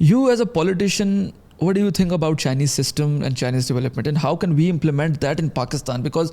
You as a politician, what do you think about Chinese system and Chinese development, and how can we implement that in Pakistan? Because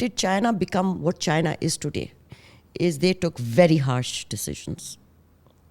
did China become what China is today? Is they took very harsh decisions.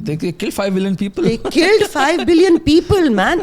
They killed 5 billion people. They killed 5 billion people, man.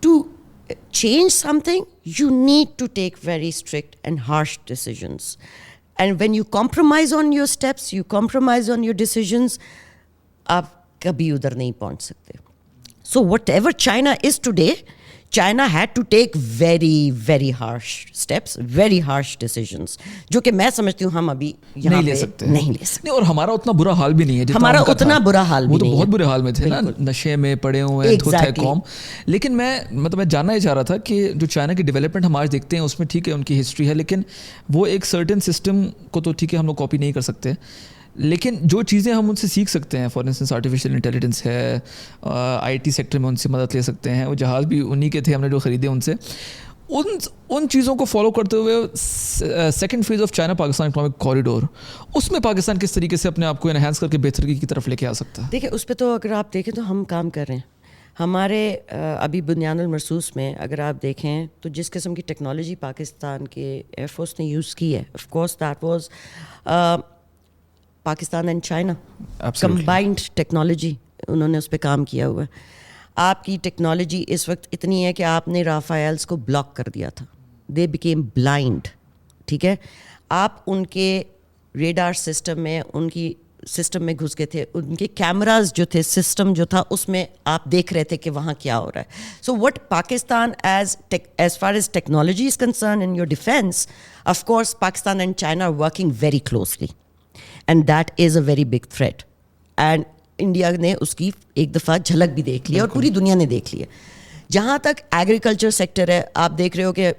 to change something, you need to take very strict and harsh decisions. And when you compromise on your steps, you compromise on your decisions, آپ کبھی ادھر نہیں پہنچ سکتے. So whatever China is today, China had to take very, very harsh steps, very harsh decisions, جو کہ میں سمجھتی ہوں ہم ابھی یہاں نہیں لے سکتے. نہیں, اور ہمارا اتنا برا حال بھی نہیں ہے. ہمارا اتنا برا حال بھی نہیں ہے. وہ تو بہت برے حال میں تھے نا, نشے میں پڑے ہوئے ہیں, دھت ہے قوم. لیکن میں جاننا ہی چاہ رہا تھا کہ جو چائنا کی ڈیولپمنٹ ہم آج دیکھتے ہیں اس میں ٹھیک ہے ان کی ہسٹری ہے, لیکن وہ ایک سرٹن سسٹم کو تو ٹھیک ہے ہم لوگ کاپی نہیں کر سکتے, لیکن جو چیزیں ہم ان سے سیکھ سکتے ہیں, فار انسٹنس آرٹیفیشیل انٹیلیجنس ہے, آئی ٹی سیکٹر میں ان سے مدد لے سکتے ہیں. وہ جہاز بھی انہی کے تھے ہم نے جو خریدے ان سے. ان چیزوں کو فالو کرتے ہوئے second phase of China Pakistan economic corridor, اس میں پاکستان کس طریقے سے اپنے آپ کو انہینس کر کے بہتری کی طرف لے کے آ سکتا ہے؟ دیکھیں, اس پہ تو اگر آپ دیکھیں تو ہم کام کر رہے ہیں. ہمارے ابھی بنیان المرصوص میں اگر آپ دیکھیں تو جس قسم کی ٹیکنالوجی پاکستان کے ایئر فورس نے یوز کی ہے, of course that was Pakistan and China combined technology, انہوں نے اس پہ کام کیا ہوا ہے. آپ کی ٹیکنالوجی اس وقت اتنی ہے کہ آپ نے رافائلس کو بلاک کر دیا تھا, دے بیکیم بلائنڈ. ٹھیک ہے, آپ ان کے ریڈار سسٹم میں, ان کی سسٹم میں گھس گئے تھے, ان کے کیمراز جو تھے, سسٹم جو تھا اس میں آپ دیکھ رہے تھے کہ وہاں کیا ہو رہا ہے. So what Pakistan as far as technology is concern in your defence, of course Pakistan and China are working very closely, and that is a very big threat. And India نے اس کی ایک دفعہ جھلک بھی دیکھ لی اور پوری دنیا نے دیکھ لی ہے. جہاں تک ایگریکلچر سیکٹر ہے, آپ دیکھ رہے ہو کہ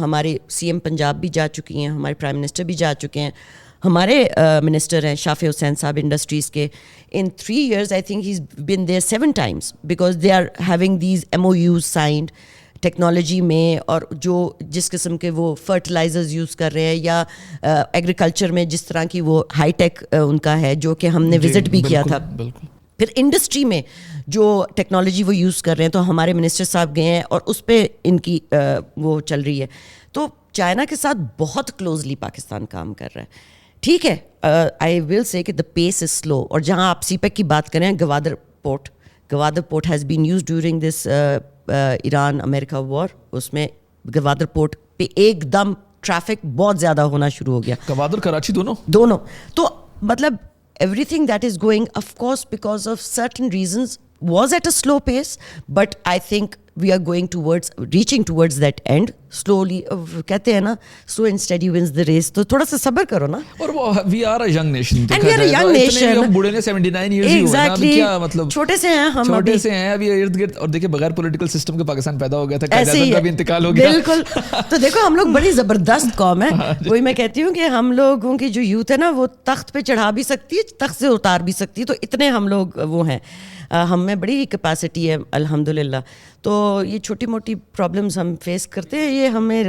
ہمارے سی ایم پنجاب بھی جا چکی ہیں, ہمارے پرائم منسٹر بھی جا چکے ہیں, ہمارے منسٹر ہیں شافی حسین صاحب انڈسٹریز کے. In 3 years I think he is been there 7 times because they are having these MOUs signed technology میں, اور جو جس قسم کے وہ فرٹیلائزرز یوز کر رہے ہیں یا ایگریکلچر میں جس طرح کی وہ ہائی ٹیک ان کا ہے, جو کہ ہم نے وزٹ بھی کیا تھا. پھر انڈسٹری میں جو ٹیکنالوجی وہ یوز کر رہے ہیں, تو ہمارے منسٹر صاحب گئے ہیں اور اس پہ ان کی وہ چل رہی ہے. تو چائنا کے ساتھ بہت کلوزلی پاکستان کام کر رہا ہے. ٹھیک ہے, آئی ول سے کہ دا پیس از سلو. اور جہاں آپ سی پیک کی بات کریں, Gwadar port has been used during this Iran امریکہ وار, اس میں گوادر پورٹ پہ ایک دم ٹریفک بہت زیادہ ہونا شروع ہو گیا. گوادر کراچی دونوں. تو مطلب everything that is going, of course, because of certain reasons, was at a slow pace, but I think we are reaching towards that end slowly. کہتے ہیں نا slow and steady wins the race, تو تھوڑا سا صبر کرو نا. اور we are a young nation, and we are a young nation. ہم بوڑھے نے 79 years ہی ہوئے نا, کیا مطلب چھوٹے سے ہیں ہم, چھوٹے سے ہیں ابھی ارد گرد. اور دیکھیں بغیر پولیٹیکل سسٹم کے پاکستان پیدا ہو گیا تھا, قائد-اعظم کا بھی انتقال ہو گیا. بالکل. تو دیکھو ہم لوگ بڑی زبردست قوم ہے. وہی میں کہتی ہوں کہ ہم لوگوں کی جو یوتھ ہے نا, وہ تخت پہ چڑھا بھی سکتی ہے, تخت سے اتار بھی سکتی ہے. تو اتنے ہم لوگ وہ ہیں, ہم میں بڑی کیپیسٹی ہے الحمدللہ. تو یہ چھوٹی موٹی پرابلمس ہم فیس کرتے ہیں, یہ ہمیں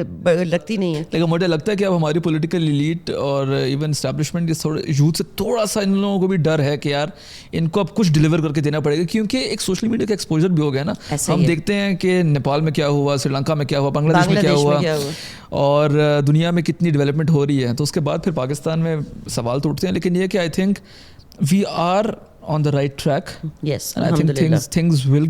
لگتی نہیں ہے. لیکن مجھے لگتا ہے کہ اب ہماری پولیٹیکل ایلیٹ اور ایون اسٹیبلشمنٹ کے یوتھ سے تھوڑا سا ان لوگوں کو بھی ڈر ہے کہ یار ان کو اب کچھ ڈیلیور کر کے دینا پڑے گا, کیونکہ ایک سوشل میڈیا کا ایکسپوجر بھی ہو گیا نا. ہم دیکھتے ہیں کہ نیپال میں کیا ہوا, سری لنکا میں کیا ہوا, بنگلہ دیش میں کیا ہوا, اور دنیا میں کتنی ڈیولپمنٹ ہو رہی ہے. تو اس کے بعد پھر پاکستان میں سوال تو اٹھتے ہیں, لیکن یہ کہ I think we are on the right track. Yes, and I think things will